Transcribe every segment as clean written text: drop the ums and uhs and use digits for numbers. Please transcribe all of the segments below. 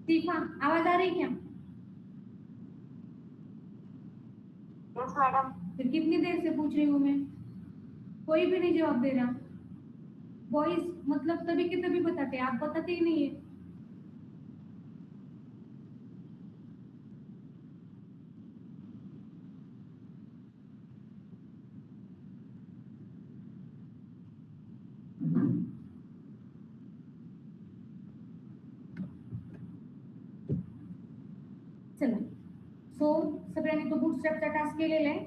शिफा, आवाज आ रही क्या? Yes madam. फिर कितनी देर से पूछ रही हूँ मैं, कोई भी नहीं जवाब दे रहा। बॉयज मतलब तभी के तभी बताते, आप बताते ही नहीं है। चला, सो सगळ्यांनी तो बुटस्ट्रॅपचा टास्क केलेला आहे.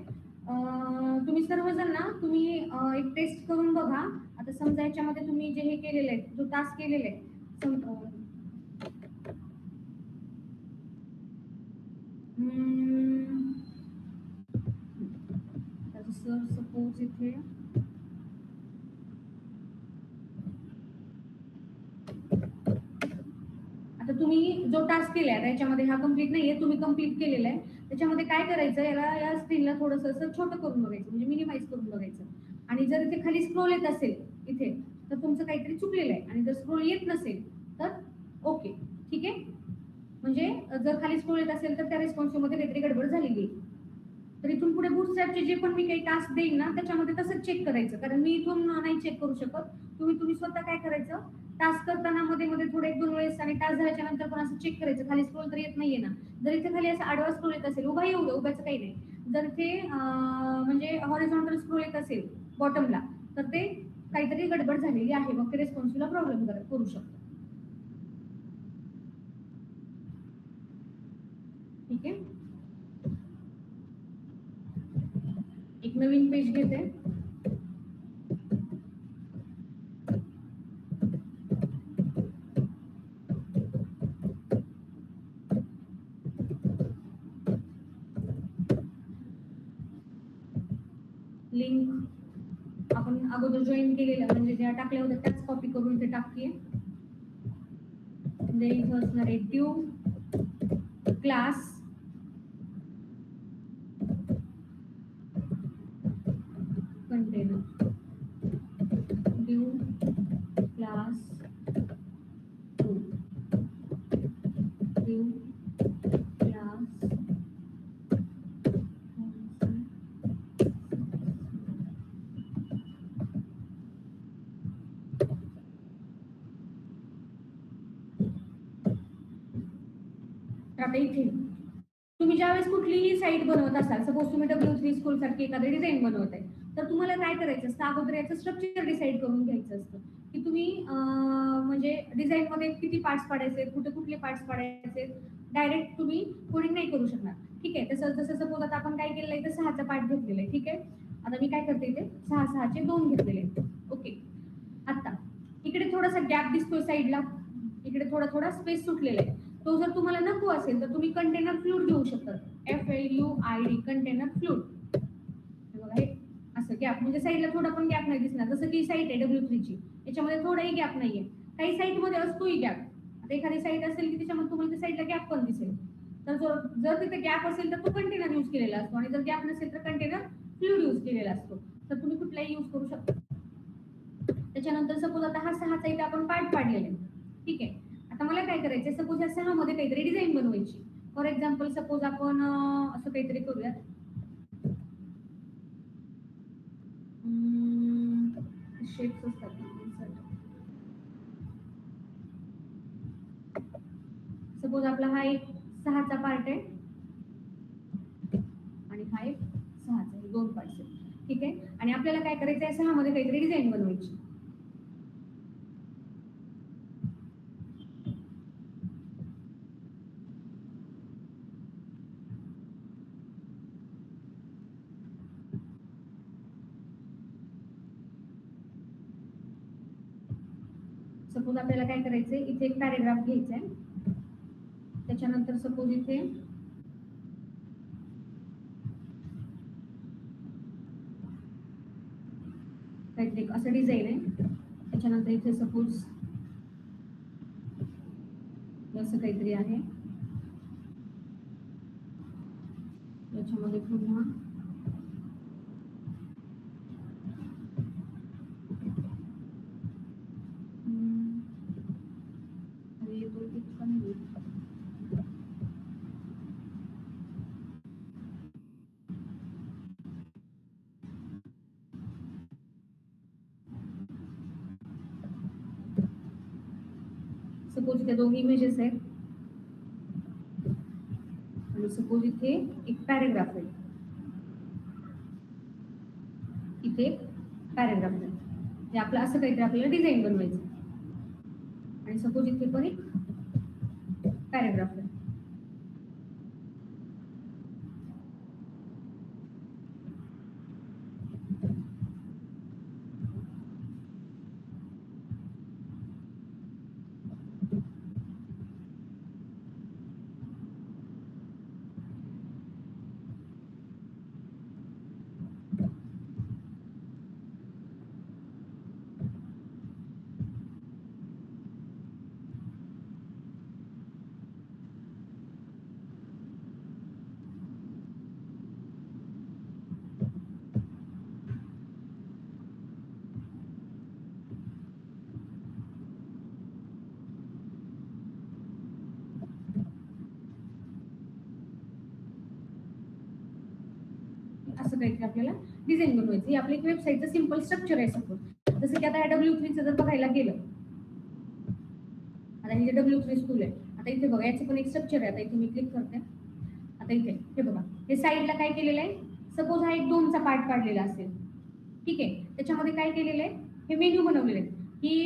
तुम्ही सर्वजण ना तुम्ही एक टेस्ट करून बघा. आता समजा याच्यामध्ये तुम्ही जे हे केलेलं आहे, जो टास्क केलेला आहे, सपोज इथे आता तुम्ही जो टास्क केलाय त्याच्यामध्ये हा कंप्लीट नाहीये, तुम्ही कंप्लीट केलेला आहे. त्याच्यामध्ये काय करायचं, याला या स्क्रीनला थोडंसं असं छोटं करून बघायचं, म्हणजे मिनिमाइज करून बघायचं. आणि जर इथे खाली स्क्रोल येत असेल इथे, तर तुमचं काहीतरी चुकलेलं आहे. आणि जर स्क्रोल येत नसेल तर ओके, ठीक आहे. म्हणजे जर खाली स्क्रोल येत असेल तर त्या रिस्पॉन्सिव्ह मध्ये काहीतरी गडबड झालेली आहे. तर इथून पुढे बुटस्ट्रॅपचे जे पण मी काही टास्क देईन ना त्याच्यामध्ये तसंच चेक करायचं, कारण मी इथून नाही चेक करू शकत. तुम्ही स्वतः काय करायचं, टास्क करताना मध्ये मध्ये थोडे 1-2 वेळेस आणि टास्क झाल्याच्या नंतर पण असं चेक करायचं, खाली स्क्रोल तर येत नाहीये ना. जर इथे खाली असं आडवा स्क्रोल येत असेल, उभा येऊ दे, उभ्याचं काही नाही. जर ते म्हणजे हॉरिझॉन्टल स्क्रोल येत असेल बॉटमला, तर ते काहीतरी गडबड झालेली आहे, मग ते रेस्पॉन्सिव्हला प्रॉब्लेम करू शकतो. ठीक आहे, एक नवीन पेज घेते. लिंक आपण अगोदर जॉईन केलेल्या म्हणजे ज्या टाकल्या होत्या त्याच कॉपी करून ते टाकते. इथं असणार आहे div class container, due class 2, due class आता इथे तुम्ही ज्यावेळेस कुठलीही साईट बनवत असाल, सपोज तुम्ही W3 स्कूल सारखी एखादी डिझाईन बनवत आहे, तर तुम्हाला काय करायचं असतं, अगोदर याचं स्ट्रक्चर डिसाईड करून घ्यायचं असतं की तुम्ही म्हणजे डिझाईन मध्ये किती पार्ट्स पाडायचे, कुठे कुठले पार्ट्स पाडायचे. डायरेक्ट तुम्ही कोडिंग नाही करू शकणार, ठीक आहे. तसं जसं सपोज आता आपण काय केलेलं आहे, तर 6चा पार्ट घेतलेला आहे, ठीक आहे. आता मी काय करते, इथे 6चे 2 घेतलेले आहेत. ओके, आता इकडे थोडासा गॅप दिसतोय साईडला, इकडे थोडा थोडा स्पेस सुटलेला आहे. तो जर तुम्हाला नको असेल तर तुम्ही कंटेनर फ्लूड घेऊ शकता, FLUID कंटेनर फ्लूड. बघा हे असं गॅप, म्हणजे साईडला थोडा पण गॅप नाही दिसणार. जसं की साईट आहे W3 ची, याच्यामध्ये थोडाही गॅप नाहीये. काही साईट मध्ये असतोही गॅप. आता एखादी साईट असेल की त्याच्यामध्ये तुम्हाला त्या साईडला गॅप पण दिसेल, तर जर तिथे गॅप असेल तर तो कंटेनर यूज केलेला असतो, आणि जर गॅप नसेल तर कंटेनर फ्लूड यूज केलेला असतो. तर तुम्ही कुठलाही यूज करू शकता. त्याच्यानंतर सपोज आता हा 6चा इथे आपण पार्ट पाडलेला आहे, ठीक आहे. आता मला काय करायचंय, सपोज या 6 मध्ये काहीतरी डिझाईन बनवायची. फॉर एक्झाम्पल सपोज आपण असं काहीतरी करूयात. शेप्स असतात, सपोज आपला हा एक 6चा पार्ट आहे आणि हा एक 6चा, 2 पार्ट्स आहेत, ठीक आहे. आणि आपल्याला काय करायचं आहे, 6 मध्ये काहीतरी डिझाईन बनवायची. सपोज आपल्याला काय करायचंय, इथे एक पॅरेग्राफ घ्यायचा आहे. त्याच्यानंतर सपोज इथे काहीतरी असं डिझाईन आहे. त्याच्यानंतर इथे सपोज असं काहीतरी आहे. याच्यामध्ये पुन्हा सपोज इथे दोन इमेजेस आहेत आणि सपोज इथे एक पॅरेग्राफ आहे, इथे पॅरेग्राफ आहे. हे आपलं असं काहीतरी आपल्याला डिझाईन बनवायचं आणि सपोज इथे पण एक पॅरेग्राफ आहे. असं काहीतरी आपल्याला डिझाईन बनवायचं. हे आपल्या एक वेबसाईटचं सिंपल स्ट्रक्चर आहे सपोज. जसं की आता W3चं जर बघायला गेलं, आता हे जे W3 स्कूल आहे, आता इथे बघा याचं पण एक स्ट्रक्चर आहे. आता इथे मी क्लिक करते. आता इथे हे बघा, हे साईडला काय केलेलं आहे, सपोज हा एक 2चा पार्ट काढलेला असेल, ठीक आहे. त्याच्यामध्ये काय केलेलं आहे, हे मेन्यू बनवलेले आहेत. ही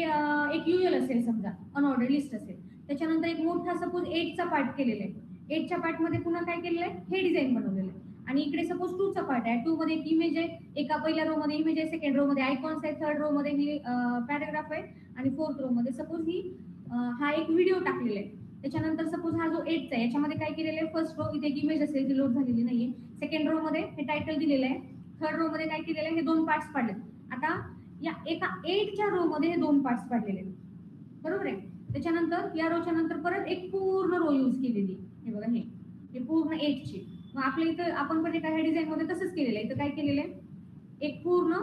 एक UL असेल समजा, अनऑर्डर लिस्ट असेल. त्याच्यानंतर एक मोठा सपोज 8चा पार्ट केलेला आहे. 8च्या पार्टमध्ये पुन्हा काय केलेलं आहे, हे डिझाईन बनवलेलं आहे. आणि इकडे सपोज 2चा पार्ट आहे. 2 मध्ये एक इमेज आहे, एका पहिल्या रो मध्ये इमेज आहे, सेकंड रो मध्ये आयकॉन्स आहे, थर्ड रो मध्ये ही पॅराग्राफ आहे आणि फोर्थ रो मध्ये सपोज ही हा एक व्हिडिओ टाकलेला आहे. त्याच्यानंतर सपोज हा जो 8चा आहे, याच्यामध्ये काय केलेलं आहे, फर्स्ट रो इथे एक इमेज असेल जी लोड झालेली नाहीये, सेकंड रो मध्ये हे टायटल दिलेलं आहे, थर्ड रो मध्ये काय केलेलं आहे, हे 2 पार्ट्स पाडले. आता या एका 8च्या रो मध्ये हे 2 पार्ट्स पाडलेले आहेत, बरोबर आहे. त्याच्यानंतर या रोच्या नंतर परत एक पूर्ण रो यूज केलेली, हे बघा हे पूर्ण 8ची. मग आपल्या इथं आपण पण एका डिझाईन मध्ये तसंच केलेलं आहे. इथं काय केलेलं आहे, एक पूर्ण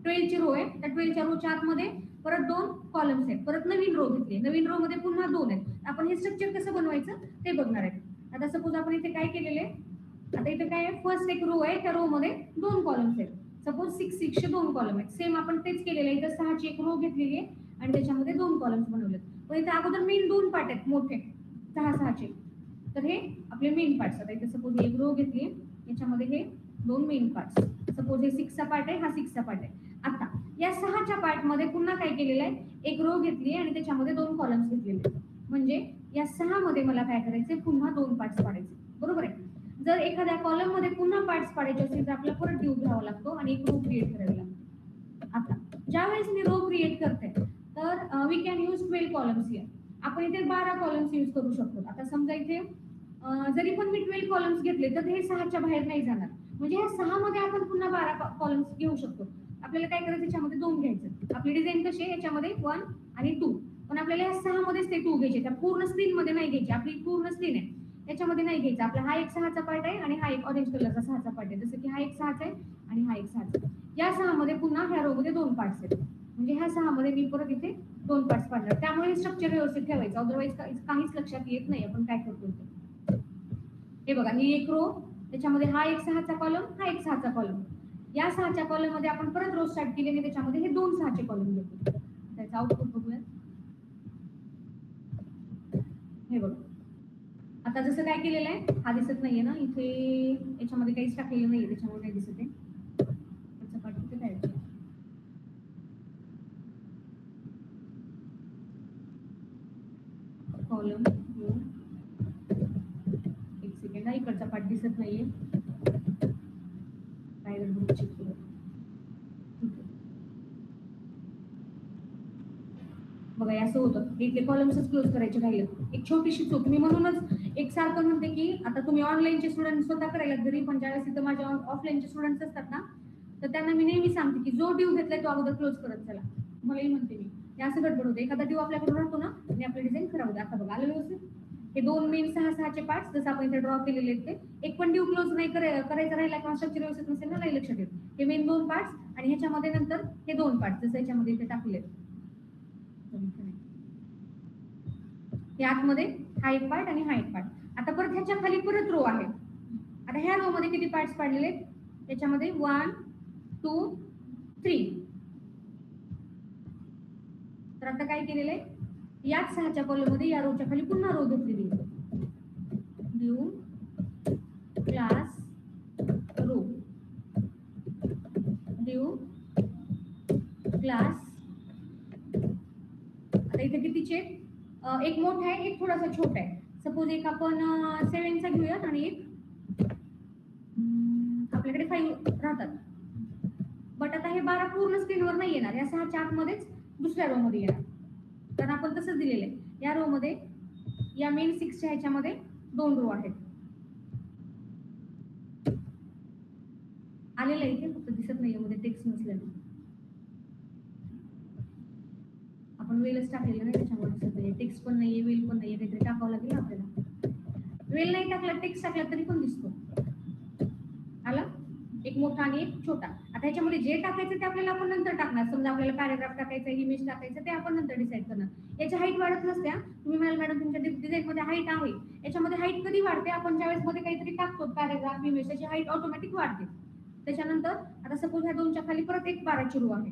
12ची रो आहे, त्या 12च्या रोच्या आतमध्ये परत 2 कॉलम्स आहेत, परत नवीन रो घेतली, नवीन रो मध्ये पुन्हा 2 आहेत. आपण हे स्ट्रक्चर कसं बनवायचं ते बघणार आहे. आता सपोज आपण इथे काय केलेलं आहे, आता इथे काय आहे, फर्स्ट एक रो आहे, त्या रो मध्ये 2 कॉलम्स आहेत. सपोज 6चे 2 कॉलम आहेत. सेम आपण तेच केलेलं आहे. इथं 6ची एक रो घेतलेली आहे आणि त्याच्यामध्ये 2 कॉलम्स बनवलेत. पण इथे अगोदर मेन 2 पार्ट आहेत मोठे 6चे, तर हे आपले मेन पार्ट्स. आता इथे सपोज एक रो घेतली, याच्यामध्ये हे 2 मेन पार्ट्स. सपोज हे 6चा पार्ट आहे, हा 6चा पार्ट आहे. आता या 6च्या पार्ट मध्ये पुन्हा काय केलेलं आहे, एक रो घेतली आणि त्याच्यामध्ये 2 कॉलम्स घेतलेले. म्हणजे या 6 मध्ये मला काय करायचे, पुन्हा 2 पार्ट्स पाडायचे, बरोबर आहे. जर एखाद्या कॉलम मध्ये पुन्हा पार्ट्स पाडायचे असेल तर आपल्याला परत ड्यू घ्यावा लागतो आणि एक रो क्रिएट करावी लागते. आता ज्यावेळेस मी रो क्रिएट करते तर we can use 12 columns here. आपण इथे 12 कॉलम्स यूज करू शकतो. आता समजा इथे जरी पण मी 12 कॉलम्स घेतले तर हे 6च्या बाहेर नाही जाणार. म्हणजे या 6 मध्ये आपण पुन्हा 12 कॉलम्स घेऊ शकतो. आपल्याला काय करायचं, याच्यामध्ये 2 घ्यायचं. आपली डिझाईन कशी आहे, याच्यामध्ये 1 आणि 2, पण आपल्याला या 6 मध्येच ते 2 घ्यायचे, त्या पूर्ण स्क्रीन मध्ये नाही घ्यायचे. आपली पूर्ण स्क्रीन आहे, याच्यामध्ये नाही घ्यायचा. आपला हा एक 6चा पार्ट आहे आणि हा एक ऑरेंज कलरचा 6चा पार्ट आहे. जसं की हा एक 6चा आहे आणि हा एक 6चा. या 6 मध्ये पुन्हा ह्या रो मध्ये 2 पार्ट्स आहेत. म्हणजे ह्या 6 मध्ये मी परत इथे 2 पार्ट्स पाडणार. त्यामुळे हे स्ट्रक्चर व्यवस्थित ठेवायचं, अदरवाईज काहीच लक्षात येत नाही आपण काय करतो ते. हे बघा, ही एक रो, त्याच्यामध्ये हा एक 6चा कॉलम, हा एक 6चा कॉलम. या 6च्या कॉलम मध्ये आपण परत रो स्टार्ट केली आणि त्याच्यामध्ये हे 2 6चे कॉलम घेतो. त्याचं आउटपुट बघूया. हे बघा, आता जसं काय केलेलं आहे, हा दिसत नाहीये ना इथे, याच्यामध्ये काहीच टाकलेलं नाहीये, त्याच्यामुळे नाही दिसत आहे. त्याचा पार्ट इथे काय कॉलम, एक सेकंड, हा इकडचा पार्ट दिसत नाहीये, काय गडबड चेक करू. बघा असं होतं, इथले कॉलम्सच क्लोज करायचे राहिले. एक छोटीशी चूक मी म्हणूनच एक सारखं म्हणते की आता तुम्ही ऑनलाईनचे स्टुडंट स्वतः करायला घरी, पण ज्यावेळेस इथं माझ्या ऑफलाईनचे स्टुडंट्स असतात ना, तर त्यांना मी नेहमी सांगते की जो ड्यू घेतलाय तो अगोदर क्लोज करत चला. मलाही म्हणते मी, हे असं गडबड होते, एखादा ड्यू आपल्याकडे राहतो ना आणि आपलं डिझाईन खराब होतं. आता बघा आलं व्यवस्थित. हे 2 मेन 6चे पार्ट्स जसं आपण इथे ड्रॉ केलेले आहेत, ते एक पण ड्यू क्लोज नाही करायचा राहिला किंवा स्ट्रक्चर व्यवस्थित नसेल ना, नाही लक्षात येत. हे मेन 2 पार्ट्स आणि ह्याच्यामध्ये नंतर हे 2 पार्ट्स जसं ह्याच्यामध्ये इथे टाकले. या आतमध्ये हा एक पार्ट आणि हा एक पार्ट. आता परत ह्याच्या खाली परत रो आहे. आता ह्या रो मध्ये किती पार्ट्स पाडलेले आहेत, त्याच्यामध्ये 1 2 3. तर आता काय केलेलं आहे, याच 6च्या कॉलम मध्ये या रोच्या खाली पुन्हा रो घेतलेली आहे. Div class row, div class. आता इथे कितीचे एक मोठा आहे, एक थोडासा छोटा आहे. सपोज एक आपण 7चा घेऊयात आणि एक आपल्याकडे 5 राहतात. बट आता हे 12 पूर्ण स्क्रीनवर नाही येणार, या 6च्या आतमध्येच दुसऱ्या रो मध्ये येणार. कारण आपण तसंच दिलेलं आहे. या रो मध्ये, या मेन 6च्या ह्याच्यामध्ये 2 रो आहेत. आलेलं आहे इथे, फक्त दिसत नाहीये मध्ये टेक्स्ट नसल्याने. आपण वेलच टाकलेलं नाही, त्याच्यामुळे दिसत नाहीये. टेक्स्ट पण नाहीये, वेल पण नाहीये, काहीतरी टाकावं लागेल आपल्याला. वेल नाही टाकला, टेक्स्ट टाकला तरी पण दिसतो. आला एक मोठा आणि एक छोटा. आता ह्याच्यामध्ये जे टाकायचं ते आपल्याला आपण नंतर टाकणार. समजा आपल्याला पॅराग्राफ टाकायचं, इमेज टाकायचं, ते आपण नंतर डिसाईड करणार. याची हाईट वाढत नसते. तुम्ही म्हणाल मॅडम तुमच्या डिझाईन मध्ये हाईट आहे, याच्यामध्ये हाईट कधी वाढते? आपण ज्यावेळेस मध्ये काहीतरी टाकतो पॅराग्राफ, इमेज, त्याची हाईट ऑटोमॅटिक वाढते. त्याच्यानंतर आता सपोज ह्या 2च्या खाली परत एक 12ची रो आहे.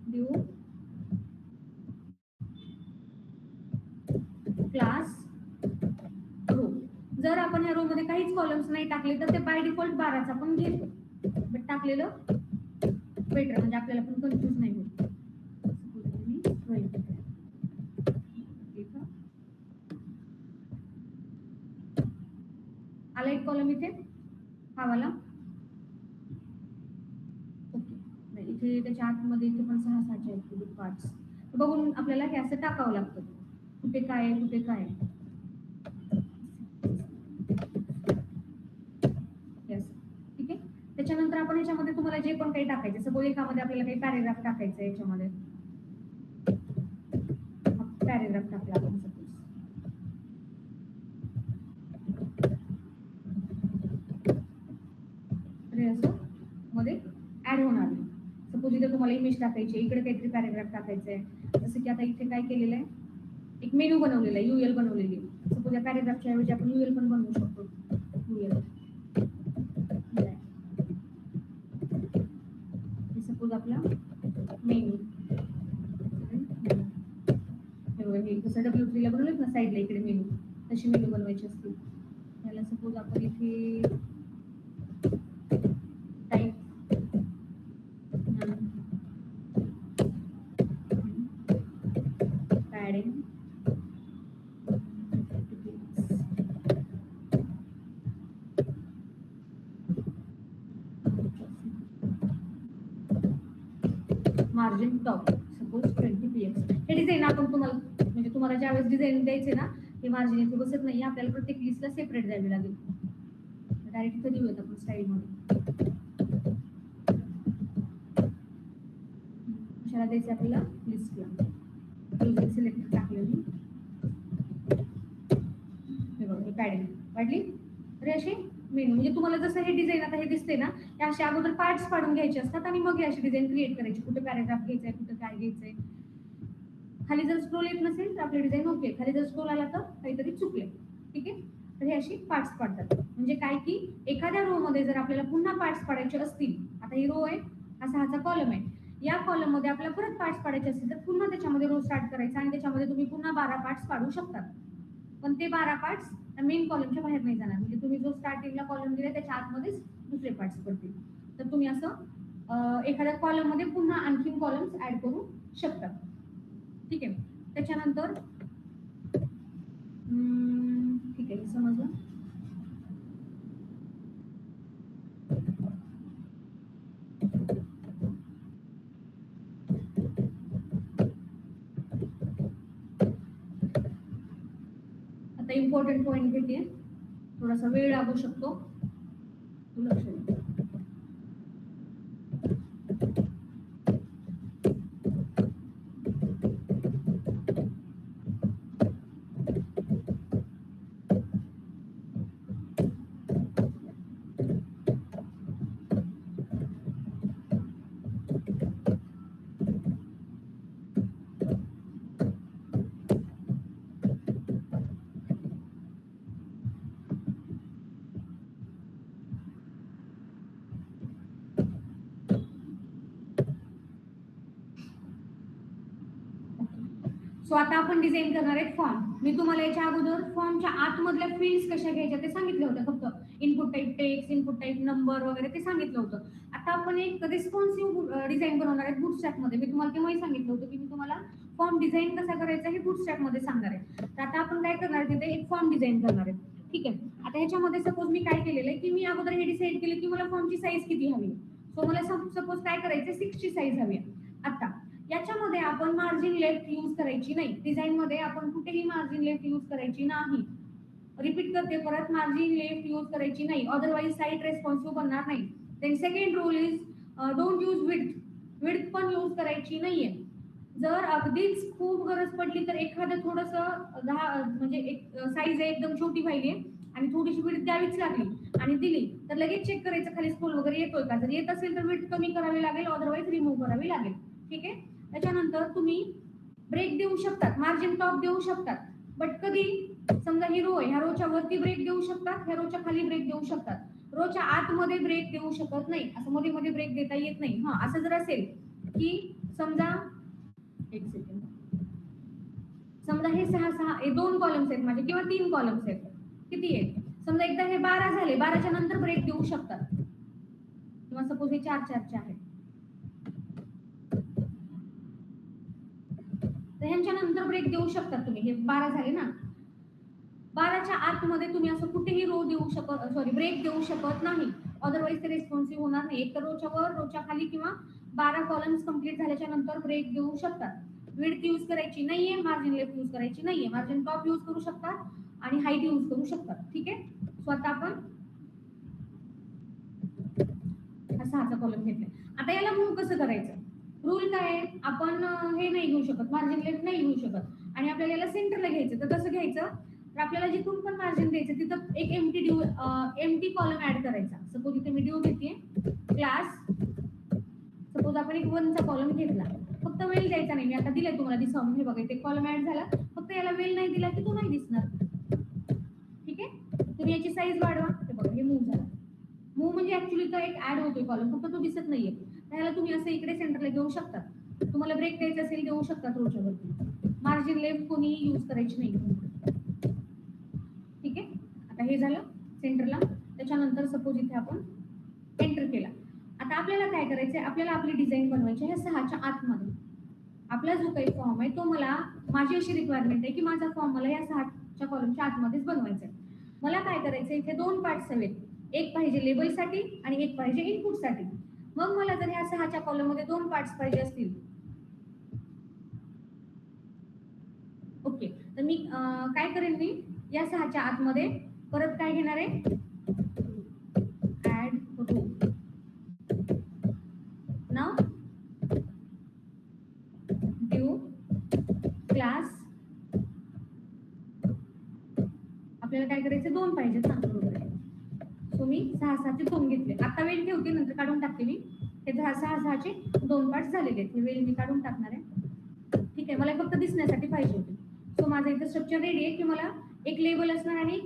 Div class row. जर आपण या रो मध्ये काहीच कॉलम्स नाही टाकले तर ते बाय डिफॉल्ट 12चा पण घेतो. बट टाकलेलं बेटर, म्हणजे आपल्याला पण कन्फ्युज नाही होत. आला एक कॉलम इथे, हा वाला. ओके, इथे त्याच्या आतमध्ये इथे पण 6-6चे आहेत पार्ट्स. बघून आपल्याला हे असं टाकावं लागतं, कुठे काय आहे, कुठे काय आहे. ठीक आहे. त्याच्यानंतर आपण याच्यामध्ये तुम्हाला जे पण काही टाकायचं, सपोज एकामध्ये आपल्याला काही पॅरेग्राफ टाकायचं आहे, याच्यामध्ये पॅरेग्राफ टाकला आपण सपोज. असं मध्ये ऍड होणार. सपोज इथे तुम्हाला इमेज टाकायची, इकडे काहीतरी पॅरेग्राफ टाकायचं आहे. जसं की आता इथे काय केलेलं आहे, एक मेनू बनवलेला आहे, युएल बनवलेली आहे. सपोज या पॅरेग्राफच्या ऐवजी आपण युएल पण बनवू शकतो. युएल सपोज आपला मेनू, जसं W3 ला बनवलेत ना साईडला इकडे मेनू, तशी मेनू बनवायची असते. त्याला सपोज आपण इथे type padding margin top suppose 20 px. हे डिझाईन आपण तुम्हाला, म्हणजे तुम्हाला ज्यावेळेस डिझाईन द्यायचे ना, हे मार्जिन इथे बसत नाही, आपल्याला प्रत्येक लिस्टला सेपरेट द्यावी लागेल. डायरेक्ट इथे देऊयात आपण स्टाईल मध्ये. कशाला द्यायचं आपल्याला? लिस्टला. सिलेक्ट टाकलेली हे बघा, पॅडिंग वाढली. तर अशी मेनू, म्हणजे तुम्हाला जसं हे डिझाईन आता हे दिसते ना, हे असे अगोदर पार्ट्स पाडून घ्यायचे असतात आणि मग हे अशी डिझाईन क्रिएट करायची. कुठे पॅराग्राफ घ्यायचंय, कुठे काय घ्यायचंय. खाली जर स्क्रोल येत नसेल तर आपली डिझाईन ओके, खाली जर स्क्रोल आला तर काहीतरी चुकले. ठीक आहे. तर हे अशी पार्ट्स पाडतात. म्हणजे काय की एखाद्या रो मध्ये जर आपल्याला पुन्हा पार्ट्स पाडायचे असतील, आता ही रो आहे, असा हाचा कॉलम आहे, या कॉलम मध्ये आपल्याला परत पार्ट्स पाडायचे असतील तर पुन्हा त्याच्यामध्ये रो स्टार्ट करायचा आणि त्याच्यामध्ये तुम्ही पुन्हा 12 पार्ट्स पाडू शकतात. पण ते 12 पार्ट्स मेन कॉलमच्या बाहेर नाही जाणार. म्हणजे तुम्ही जो स्टार्टिंगला कॉलम दिलाय त्याच्या आतमध्येच दुसरे पार्ट्स पडतील. तर तुम्ही असं एखाद्या कॉलम मध्ये पुन्हा आणखीन कॉलम्स ऍड करू शकता. ठीक आहे. त्याच्यानंतर ठीक आहे, समजलं. आता इम्पॉर्टंट पॉइंट घेते, थोडासा वेळ लागू शकतो, लक्ष द्या. सो आता आपण डिझाईन करणार आहे फॉर्म. मी तुम्हाला याच्या अगोदर फॉर्मच्या आतमधल्या फील्ड्स कशा घ्यायच्या ते सांगितलं होतं. फक्त input type text, input type number वगैरे ते सांगितलं होतं. आता आपण एक रिस्पॉन्सिव्ह डिझाईन बनवणार आहे बूटस्ट्रॅप मध्ये. मी तुम्हाला तेव्हाही सांगितलं होतं की मी तुम्हाला फॉर्म डिझाईन कसा करायचा हे बूटस्ट्रॅप मध्ये सांगणार आहे. तर आता आपण काय करणार आहे, तिथे एक फॉर्म डिझाईन करणार आहे. ठीक आहे. आता ह्याच्यामध्ये सपोज मी काय केलेलं आहे की मी अगोदर हे डिसाईड केलं की मला फॉर्मची साईज किती हवी. सो मला सपोज काय करायचं, 6 ची साईज हवी आहे. आता याच्यामध्ये आपण मार्जिन लेफ्ट यूज करायची नाही. डिझाईन मध्ये आपण कुठेही मार्जिन लेफ्ट यूज करायची नाही. रिपीट करते परत, मार्जिन लेफ्ट यूज करायची नाही, अदरवाईज साईट रेस्पॉन्सिव्ह बनणार नाही. Then second rule is don't use width. Width पण यूज करायची नाहीये. जर अगदीच खूप गरज पडली तर एखादं थोडंसं 10 म्हणजे एक साईज एकदम छोटी पाहिजे आणि थोडीशी विड्थ द्यावीच लागली आणि दिली तर लगेच चेक करायचं खाली स्कूल वगैरे येतोय का. जर येत असेल तर विड्थ कमी करावी लागेल, अदरवाईज रिमूव्ह करावी लागेल. ठीक आहे. त्याच्यानंतर तुम्ही ब्रेक देऊ शकतात, मार्जिन टॉप देऊ शकतात, बट कधी समजा ही रो आहे, ह्या रोच्या वरती ब्रेक देऊ शकतात, ह्या रोच्या खाली ब्रेक देऊ शकतात. रोच्या आतमध्ये ब्रेक देऊ शकत नाही, असं मध्ये मध्ये ब्रेक देता येत नाही. हा असं जर असेल की समजा एक सेकंड, समजा हे 6 हे 2 कॉलम्स आहेत माझे किंवा 3 कॉलम्स आहेत, किती आहेत समजा, एकदा हे 12 झाले, 12च्या नंतर ब्रेक देऊ शकतात किंवा सपोज हे 4 चे आहेत तर ह्यांच्या नंतर ब्रेक देऊ शकतात तुम्ही. हे 12 झाले ना, 12च्या आतमध्ये तुम्ही असं कुठेही रो देऊ शकत, सॉरी ब्रेक देऊ शकत नाही, अदरवाईज ते रिस्पॉन्सिव्ह होणार नाही. एक तर रोच्या वर, रोच्या खाली किंवा 12 कॉलम्स कंप्लीट झाल्याच्या नंतर ब्रेक देऊ शकतात. विड्थ यूज करायची नाहीये, मार्जिन लेफ्ट यूज करायची नाहीये, मार्जिन टॉप यूज करू शकतात आणि हाईट यूज करू शकतात. ठीक आहे. स्वतः आपण असा हाचा कॉलम घेतलाय. आता याला मूव्ह कसं करायचं, रूल काय आहे, आपण हे नाही घेऊ शकत, मार्जिन लेफ्ट नाही घेऊ शकत आणि आपल्याला याला सेंटरला घ्यायचं. तर कसं घ्यायचं, तर आपल्याला जिथून पण मार्जिन द्यायचं तिथं एक एम्प्टी कॉलम ऍड करायचा. सपोज इथे मी ड्यू घेते क्लास, सपोज आपण एक 1 चा कॉलम घेतला, फक्त वेल द्यायचा नाही. मी आता दिलाय तुम्हाला दिसावं, हे बघा इथे कॉलम ऍड झाला, फक्त याला वेल नाही दिला की तो नाही दिसणार. ठीक आहे. तुम्ही याची साईज वाढवा, हे बघा हे मूव्ह झाला. मूव्ह म्हणजे ऍक्च्युअली तो एक ऍड होतोय कॉलम, फक्त तो दिसत नाहीये. त्याला तुम्ही असं इकडे सेंटरला घेऊ शकता. तुम्हाला ब्रेक द्यायचा असेल देऊ शकता रोच्या वरती. मार्जिन लेफ्ट कोणी यूज करायची नाही. ठीक आहे. आता हे झालं सेंटरला. त्याच्यानंतर सपोज इथे आपण एंटर केला. आता आपल्याला काय करायचंय, आपल्याला आपली डिझाईन बनवायची आहे 6च्या आतमध्ये. आपला जो काही फॉर्म आहे तो मला, माझी अशी रिक्वायरमेंट आहे की माझा फॉर्म मला या 6च्या कॉलमच्या आतमध्येच बनवायचा आहे. मला काय करायचं, इथे 2 पार्ट्स हवेत, एक पाहिजे लेबलसाठी आणि एक पाहिजे इनपुटसाठी. मग मला जर ह्या 6च्या कॉलम मध्ये 2 पार्ट्स पाहिजे असतील, ओके, तर मी काय करेन, मी या 6च्या आतमध्ये परत काय घेणार आहे, ऍड रो. नाव ड्यू क्लास, आपल्याला काय करायचं, 2 पाहिजे ना बरोबर आहे. सो मी 6चे 2 घेतले. आता वेल ठेवते, नंतर काढून टाकते मी. हे 6चे 2 पार्ट झालेले आहेत. हे वेल मी काढून टाकणार आहे. ठीक आहे. मला फक्त दिसण्यासाठी पाहिजे होते. सो माझं इथं स्ट्रक्चर रेडी आहे की मला एक लेबल असणार आणि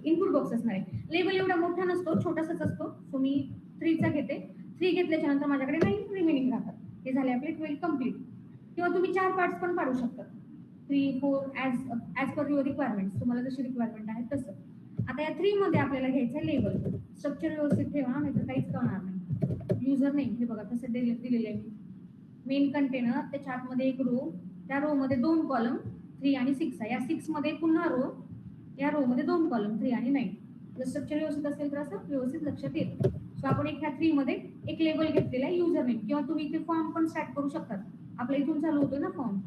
इनपुट बॉक्स असणार आहे. लेबल एवढा मोठा नसतो, छोटासाच असतो. सो मी 3चा घेते. 3 घेतल्याच्या नंतर माझ्याकडे 9 रिमेनिंग राहतात. हे झाले आपले 12 कम्प्लीट. किंवा तुम्ही 4 पार्ट्स पण पाडू शकता, 3, 4 ॲज पर युअर रिक्वायरमेंट. तुम्हाला जशी रिक्वायरमेंट आहे तसं. आता या 3 मध्ये आपल्याला घ्यायचं लेबल. स्ट्रक्चर व्यवस्थित ठेवा, नाही तर काहीच कळणार नाही. युजर नेम हे बघा कसं दिलेलं आहे मी. मेन कंटेनर, त्याच्या आतमध्ये एक रो, त्या रो मध्ये 2 कॉलम 3 आणि 6 आहे. या 6 मध्ये पुन्हा रो, या रो मध्ये 2 कॉलम 3 आणि 9. जर स्ट्रक्चर व्यवस्थित असेल तर असं व्यवस्थित लक्षात येतं. सो आपण एक ह्या 3 मध्ये एक लेबल घेतलेला आहे युजर नेम. किंवा तुम्ही इथे फॉर्म पण स्टार्ट करू शकता. आपल्या इथून चालू होतो ना फॉर्म,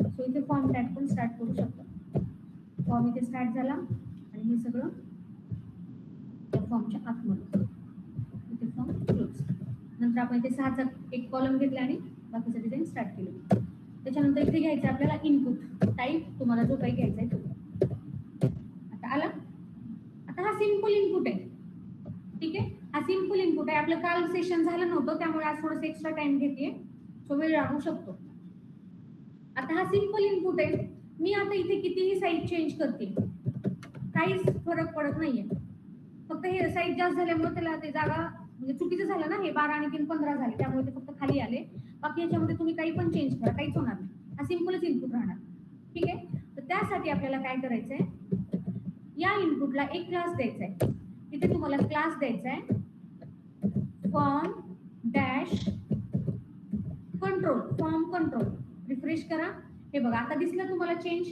सो इथे फॉर्म टॅग पण स्टार्ट करू शकता. फॉर्म इथे स्टार्ट झाला आणि हे सगळं त्या फॉर्मच्या आतमध्ये, इथे फॉर्म क्लोज. नंतर आपण इथे 6चा एक कॉलम घेतला आणि बाकीचं डिझाईन स्टार्ट केलं. त्याच्यानंतर इथे घ्यायचं आपल्याला इनपुट टाईप, तुम्हाला जो काही घ्यायचा आहे तो. आता आला. आता हा सिंपल इनपुट आहे. ठीक आहे. हा सिंपल इनपुट आहे. आपलं काल सेशन झालं नव्हतं त्यामुळे आज थोडंसं एक्स्ट्रा टाइम घेते, सो वेळ लागू शकतो. आता हा सिंपल इनपुट आहे. मी आता इथे कितीही साईज चेंज करते, काहीच फरक पडत नाहीये. फक्त हे साईज जास्त झाल्यामुळे त्याला ते जागा म्हणजे चुकीचं झालं ना. हे 12 आणि 3 15 झाले, त्यामुळे ते फक्त खाली आले. बाकी याच्यामध्ये तुम्ही काही पण चेंज करा, काहीच होणार नाही. हा सिंपलच इनपुट राहणार. ठीक आहे, तर त्यासाठी आपल्याला काय करायचंय, या इनपुटला एक क्लास द्यायचा आहे. तिथे तुम्हाला क्लास द्यायचा आहे form dash control. Form control refresh करा. हे बघा आता दिसलं तुम्हाला चेंज.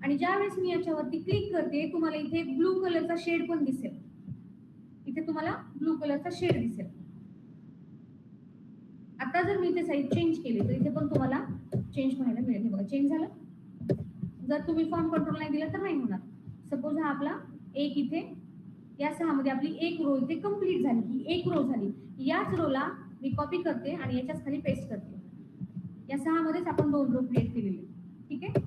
आणि ज्यावेळेस मी याच्यावरती क्लिक करते तुम्हाला इथे ब्लू कलरचा शेड पण दिसेल. इथे तुम्हाला ब्लू कलरचा शेड दिसेल. आता जर मी इथे साईज चेंज केली तर इथे पण तुम्हाला चेंज पाहायला मिळेल. हे बघा चेंज झालं. जर तुम्ही फॉर्म कंट्रोल नाही दिला तर नाही होणार. सपोज हा आपला एक इथे या 6 मध्ये आपली एक रो इथे कंप्लीट झाली. ही एक रो झाली. याच रोला मी कॉपी करते आणि याच्याच खाली पेस्ट करते. या 6 मध्येच आपण 2 रो क्रिएट केलेले. ठीक आहे,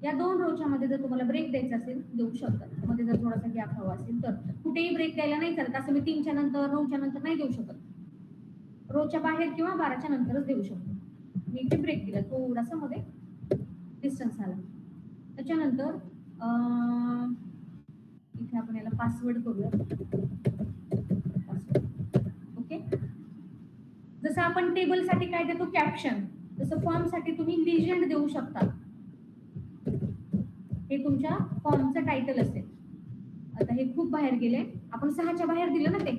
या 2 रोच्या मध्ये जर तुम्हाला ब्रेक द्यायचा असेल देऊ शकतात. मध्ये जर थोडासा गॅप हवा असेल तर कुठेही ब्रेक द्यायला नाही चालत. असं मी 3च्या नंतर 9च्या नंतर नाही देऊ शकत. रोजच्या बाहेर किंवा 12च्या नंतरच देऊ शकतो. मी इथे ब्रेक दिला, थोडासा मध्ये डिस्टन्स आला. त्याच्यानंतर इथे आपण याला पासवर्ड करूया. ओके, जसं आपण टेबल साठी काय देतो कॅप्शन, तसं फॉर्म साठी तुम्ही लिजेंड देऊ शकता. हे तुमच्या फॉर्मचं टायटल असेल. आता हे खूप बाहेर गेले, आपण 6च्या बाहेर दिलं ना ते,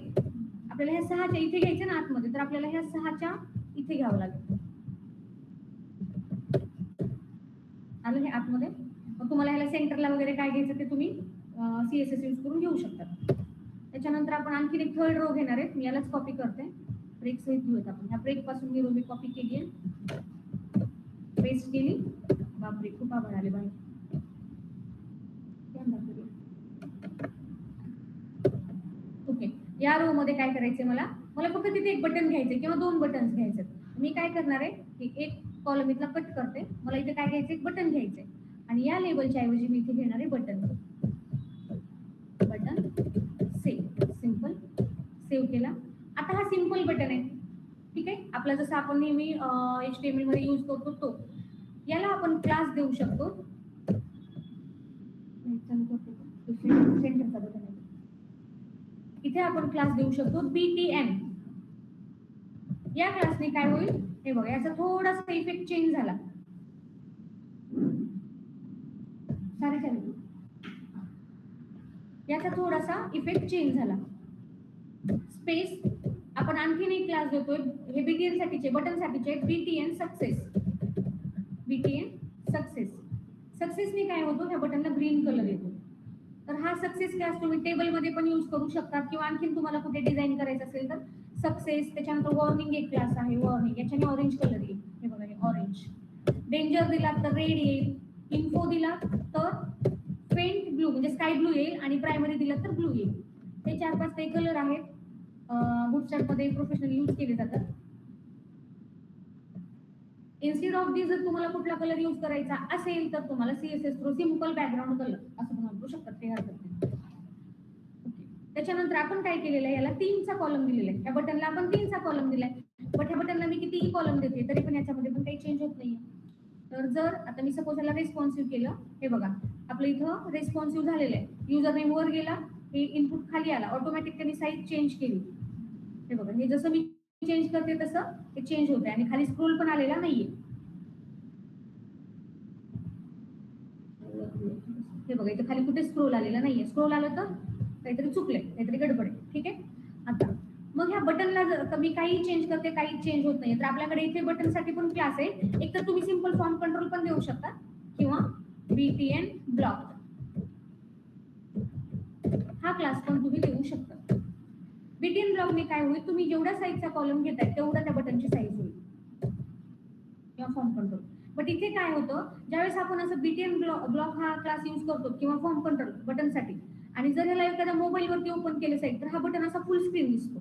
आपल्याला ह्या 6च्या इथे घ्यायचं ना आतमध्ये, तर आपल्याला ह्या 6च्या इथे घ्यावं लागेल. आलं हे आतमध्ये. मग तुम्हाला ह्याला सेंटरला वगैरे काय घ्यायचं ते तुम्ही CSS यूज करून घेऊ शकता. त्याच्यानंतर आपण आणखी एक थर्ड रो घेणार आहे. मी यालाच कॉपी करते. ब्रेक सहित घेऊयात आपण. ह्या ब्रेक पासून ही रो मी कॉपी केली आहे, पेस्ट केली. बापरे खूप आभार आले बाहेर. ओके, या रो मध्ये काय करायचंय, मला फक्त तिथे एक बटन घ्यायचंय किंवा 2 बटन्स घ्यायचे. मी काय करणार आहे की एक कॉलम इथला कट करते. मला इथे काय घ्यायचं, एक बटन घ्यायचंय आणि या लेबलच्या ऐवजी मी इथे घेणार आहे बटन. सेव्ह. सिंपल सेव्ह केला. आता हा सिंपल बटन आहे. ठीक आहे, आपला जसं आपण नेहमी HTML मध्ये यूज करतो तो. याला आपण क्लास देऊ शकतो. सेंटरचा बटन आहे. इथे आपण क्लास देऊ शकतो BTN. या क्लासने काय होईल हे बघा, याचा थोडासा इफेक्ट चेंज झाला. याचा थोडासा इफेक्ट चेंज झाला. स्पेस आपण आणखीन एक क्लास देतोय. हे BTN साठीचे, बटन साठीचे BTN सक्सेस. BTN success. सक्सेसने काय होतो, ह्या बटनला ग्रीन कलर येतो. तर हा सक्सेस क्लास तुम्ही टेबल मध्ये पण यूज करू शकता किंवा आणखीन तुम्हाला कुठे डिझाईन करायचं असेल तर सक्सेस. त्याच्यानंतर वॉर्निंग एक क्लास आहे, वॉर्निंग. याच्याने ऑरेंज कलर येईल. हे बघा, हे ऑरेंज. डेंजर दिला तर रेड येईल. इन्फो दिला तर फेंट ब्लू म्हणजे स्काय ब्लू येईल आणि प्रायमरी दिला तर ब्लू येईल. हे 4-5 काही कलर आहेत. बुटस्ट्रॅप मध्ये प्रोफेशनल यूज केले जातात. इन्स्टेड ऑफ दिस जर तुम्हाला कुठला कलर यूज करायचा असेल तर तुम्हाला CSS through simple background colour असं पण वापरू शकतात. ते हरकत नाही. त्याच्यानंतर आपण काय केलेलं आहे, याला 3चा कॉलम दिलेला आहे. या बटनला आपण 3चा कॉलम दिलाय. बट ह्या बटनला मी कितीही कॉलम देते तरी पण याच्यामध्ये पण काही चेंज होत नाहीये. तर जर आता मी सपोज याला रेस्पॉन्सिव्ह केलं, हे बघा आपलं इथं रेस्पॉन्सिव्ह झालेलं आहे. युजर नेम वर गेला, हे इनपुट खाली आला, ऑटोमॅटिक त्यांनी साईज चेंज केली. हे बघा, हे जसं मी चेंज करते तसं ते चेंज होत आहे आणि खाली स्क्रोल पण आलेला नाहीये. हे बघा, इथे खाली कुठे स्क्रोल आलेला नाहीये. स्क्रोल आलं तर काहीतरी चुकलंय, काहीतरी गडबड आहे. ठीक आहे, आता मग ह्या बटनला जर मी काही चेंज करते, काही चेंज होत नाही, तर आपल्याकडे इथे बटन साठी पण क्लास आहे. एक तर तुम्ही सिंपल फॉर्म कंट्रोल पण देऊ शकता किंवा BTN ब्लॉक हा क्लास पण तुम्ही देऊ शकता. BTN ब्लॉकने काय होईल, तुम्ही जेवढ्या साईजचा कॉलम घेताय तेवढा त्या बटनची साईज होईल किंवा फॉर्म कंट्रोल. बट इथे काय होतं, ज्यावेळेस आपण असं BTN ब्लॉक हा क्लास यूज करतो किंवा फॉर्म कंट्रोल बटन साठी, आणि जर ह्याला एखाद्या मोबाईल वरती ओपन केलं साईट तर हा बटन असा फुल स्क्रीन दिसतो.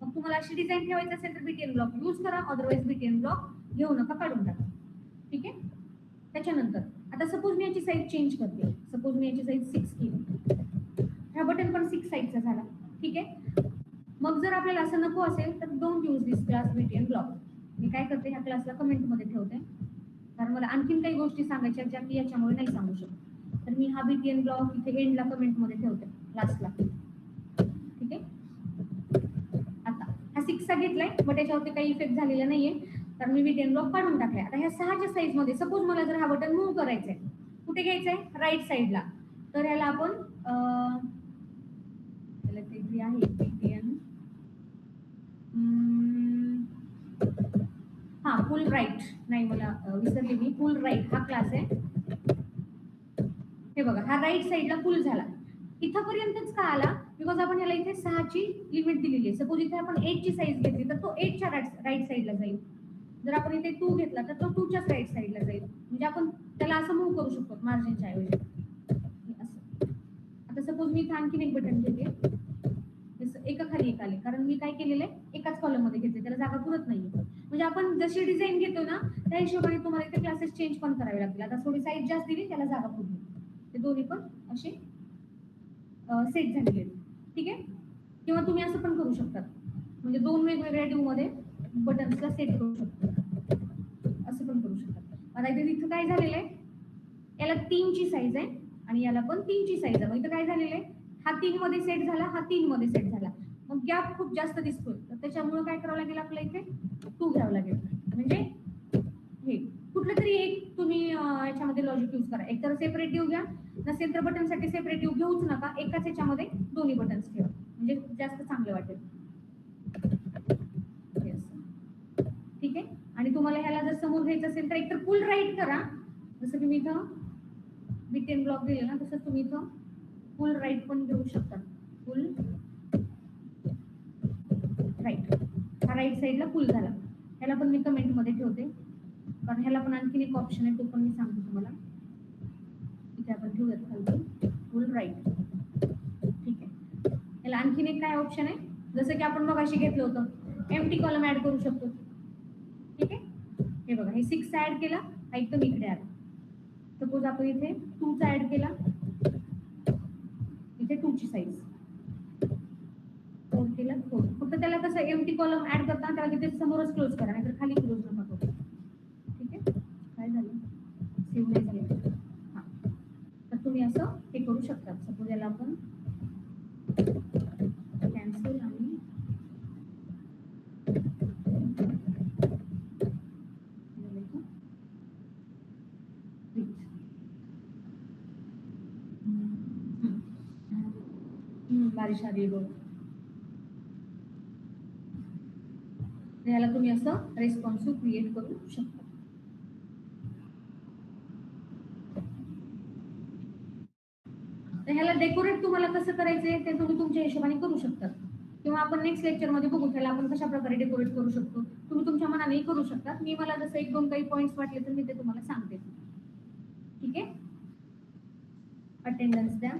मग तुम्हाला अशी डिझाईन ठेवायची असेल तर BTN ब्लॉक यूज करा, अदरवाइज BTN ब्लॉक घेऊ नका, काढून टाका. ठीक आहे, त्याच्यानंतर आता सपोज मी याची साईज चेंज करते. सपोज मी याची साईज 6 केली, हा बटन पण 6 साईजचा झाला. ठीक आहे, मग जर आपल्याला असं नको असेल तर don't use this class BTN block. मी काय करते, ह्या क्लासला कमेंट मध्ये ठेवते, कारण मला आणखीन काही गोष्टी सांगायच्या ज्या की याच्यामुळे नाही सांगू शकत. तर मी हा BTN ब्लॉक इथे एंडला कमेंट मध्ये ठेवते, लास्टला. ठीक आहे, आता हा 6चा घेतलाय बट याच्यावरती काही इफेक्ट झालेला नाहीये. तर मी विटेन ब्लॉक काढून टाकलाय. आता ह्या 6च्या साईज मध्ये सपोज मला जर हा बटन मूव्ह करायचंय, कुठे घ्यायचंय? राईट साईडला. तर ह्याला आपण त्याला काहीतरी आहे बीटीएन, हा फुल राईट, नाही मला विसरले मी, फुल राईट हा क्लास आहे. हे बघा, हा राईट साईडला फुल झाला. इथपर्यंतच का आला? बिकॉज आपण याला इथे 6ची लिमिट दिलेली आहे. सपोज इथे आपण 8ची साईज घेतली तर तो 8च्या राईट साईडला जाईल. जर आपण इथे 2 घेतला तर तो 2च्याच राईट साईडला जाईल. म्हणजे आपण त्याला असं मूव्ह करू शकतो मार्जिनच्या ऐवजी असं. आता सपोज मी इथे आणखीन एक बटन घेते, एका खाली एक आले, कारण मी काय केलेलं आहे, एकाच कॉलम मध्ये घेतले, त्याला जागा पुरत नाहीये. म्हणजे आपण जशी डिझाईन घेतो ना त्या हिशोबाने तुम्हाला इथे क्लासेस चेंज पण करावे लागतील. आता थोडी साईज जास्त दिली, त्याला जागा पुरली. ते दोन्ही पण असे सेट झालेले, ठीक आहे. किंवा तुम्ही असं पण करू शकता, म्हणजे 2 वेगवेगळ्या ड्यू मध्ये बटन्सला सेट करू शकता, असं पण करू शकता. आता इथं काय झालेलं आहे, याला 3ची साईज आहे आणि याला पण 3ची साईज आहे. मग इथं काय झालेलं आहे, हा 3 मध्ये सेट झाला, हा 3 मध्ये सेट झाला. मग गॅप खूप जास्त दिसतोय, तर त्याच्यामुळे काय करावं लागेल, आपल्याला इथे 2 घ्यावं लागेल. म्हणजे हे कुठलं तरी एक तुम्ही याच्यामध्ये लॉजिक यूज करा. एकतर सेपरेट ड्यू घ्या, नसेल तर बटन साठी सेपरेट ड्यू घेऊच नका, एकाच याच्यामध्ये दोन्ही बटन्स ठेवा, म्हणजे जास्त चांगलं वाटेल. ठीक आहे. आणि तुम्हाला ह्याला जर समोर घ्यायचं असेल तर एकतर फुल राईट करा, जसं की मी इथं बीटेन ब्लॉक दिले ना, तसं तुम्ही इथं फुल राईट पण घेऊ शकता. फुल राईट, हा राईट साईडला फुल झाला. ह्याला पण मी कमेंट मध्ये ठेवते, कारण ह्याला पण आणखीन एक ऑप्शन आहे, तो पण मी सांगते तुम्हाला. इथे आपण ठेवूयात खाली फुल राईट. ठीक आहे. याला आणखीन एक काय ऑप्शन आहे, जसं की आपण मगाशी घेतलं होतं, एम्प्टी कॉलम ऍड करू शकतो. ठीक आहे. हे बघा, हे 6 ऍड केला, हा एकदम इकडे आला. सपोज आपण इथे 2चा ऍड केला, इथे 2ची साईज 4 केला, 4. फक्त त्याला कसं एम्प्टी कॉलम ऍड करताना त्याला तिथे समोरच क्लोज करा, नाहीतर खाली क्लोज नका करू. ठीक आहे. काय झालं, सेव्ह नाही झालं. हा, तर तुम्ही असं हे करू शकता. सपोज याला आपण कॅन्सल आणि बारिश आली बघ. याला तुम्ही असं रेस्पॉन्सिव्ह क्रिएट करू शकता. तर ह्याला डेकोरेट तुम्हाला कसं करायचंय ते तुम्ही तुमच्या हिशोबाने करू शकता, किंवा आपण नेक्स्ट लेक्चर मध्ये बघू त्याला आपण कशा प्रकारे डेकोरेट करू शकतो. तुम्ही तुमच्या मनाने करू शकता. मी मला जसं 1-2 काही पॉइंट्स वाटले तर मी ते तुम्हाला सांगते. ठीक आहे. अटेंडन्स द्या,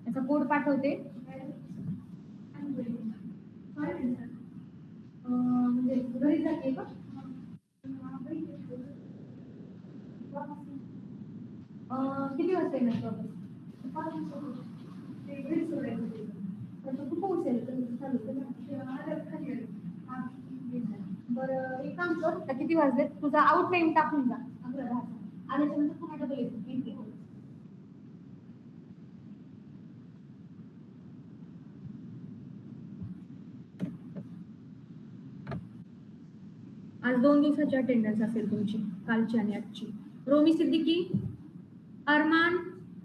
त्याचा कोड पाठवते. म्हणजे घरी जाते का? किती वाजता येणार प्रॉब्लेम? तू पोहोचेल बरं, एक काम कर, किती वाजले तुझा आउट टाइम टाकून जा 11:10 आल्याच्यानंतर पुन्हा डबल येते. आज 2 दिवसाची अटेंडन्स असेल तुमची, कालची आणि आजची. रोमी सिद्दीकी, अरमान,